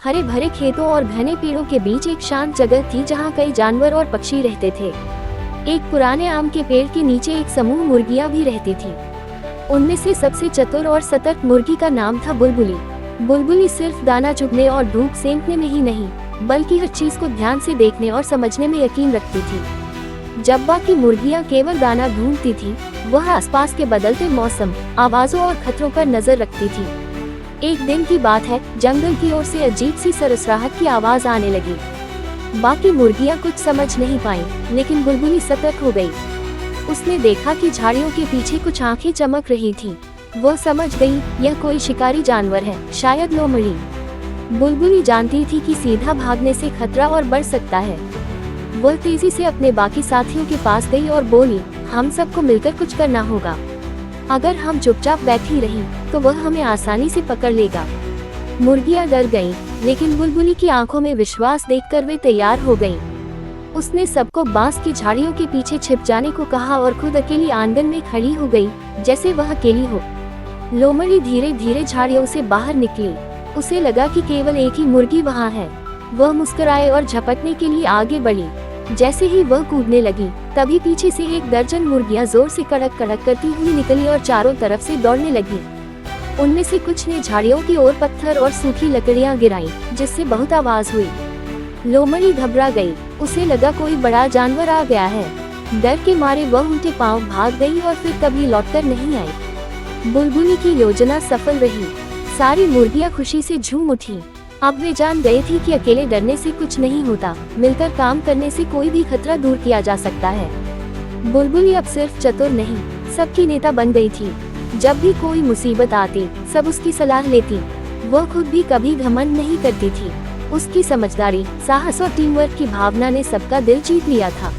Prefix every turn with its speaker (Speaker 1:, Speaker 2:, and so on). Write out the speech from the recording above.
Speaker 1: हरे भरे खेतों और घने पेड़ों के बीच एक शांत जगह थी जहाँ कई जानवर और पक्षी रहते थे। एक पुराने आम के पेड़ के नीचे एक समूह मुर्गियाँ भी रहती थी। उनमें से सबसे चतुर और सतर्क मुर्गी का नाम था बुलबुली। बुलबुली सिर्फ दाना चुगने और धूप सेंकने में ही नहीं, बल्कि हर चीज को ध्यान से देखने और समझने में यकीन रखती थी। जब बाकी मुर्गियाँ केवल दाना ढूंढती थी, वह आसपास के बदलते मौसम, आवाजों और खतरों पर नजर रखती थी। एक दिन की बात है, जंगल की ओर से अजीब सी सरसराहट की आवाज आने लगी। बाकी मुर्गियां कुछ समझ नहीं पाईं, लेकिन बुलबुली सतर्क हो गई। उसने देखा कि झाड़ियों के पीछे कुछ आंखें चमक रही थीं। वो समझ गई, यह कोई शिकारी जानवर है, शायद लोमड़ी। बुलबुली जानती थी कि सीधा भागने से खतरा और बढ़ सकता है। वो तेजी से अपने बाकी साथियों के पास गई और बोली, हम सबको मिलकर कुछ करना होगा। अगर हम चुपचाप बैठी रही तो वह हमें आसानी से पकड़ लेगा। मुर्गियां डर गईं, लेकिन बुलबुली की आंखों में विश्वास देखकर वे तैयार हो गईं। उसने सबको बांस की झाड़ियों के पीछे छिप जाने को कहा और खुद अकेली आंगन में खड़ी हो गई, जैसे वह अकेली हो। लोमड़ी धीरे धीरे झाड़ियों से बाहर निकली। उसे लगा कि केवल एक ही मुर्गी वहाँ है। वह मुस्कुराए और झपटने के लिए आगे बढ़ी। जैसे ही वह कूदने लगी, तभी पीछे से एक दर्जन मुर्गियां जोर से कड़क कड़क करती हुई निकली और चारों तरफ से दौड़ने लगी। उनमें से कुछ ने झाड़ियों की ओर पत्थर और सूखी लकड़ियां गिराईं, जिससे बहुत आवाज हुई। लोमड़ी घबरा गई। उसे लगा कोई बड़ा जानवर आ गया है। डर के मारे वह उल्टे पांव भाग गई और फिर कभी लौटकर नहीं आई। बुलबुली की योजना सफल रही। सारी मुर्गियां खुशी से झूम उठी। अब वे जान गए थी कि अकेले डरने से कुछ नहीं होता, मिलकर काम करने से कोई भी खतरा दूर किया जा सकता है। बुलबुली अब सिर्फ चतुर नहीं, सबकी नेता बन गई थी। जब भी कोई मुसीबत आती, सब उसकी सलाह लेती। वह खुद भी कभी घमंड नहीं करती थी। उसकी समझदारी, साहस और टीम वर्क की भावना ने सबका दिल जीत लिया था।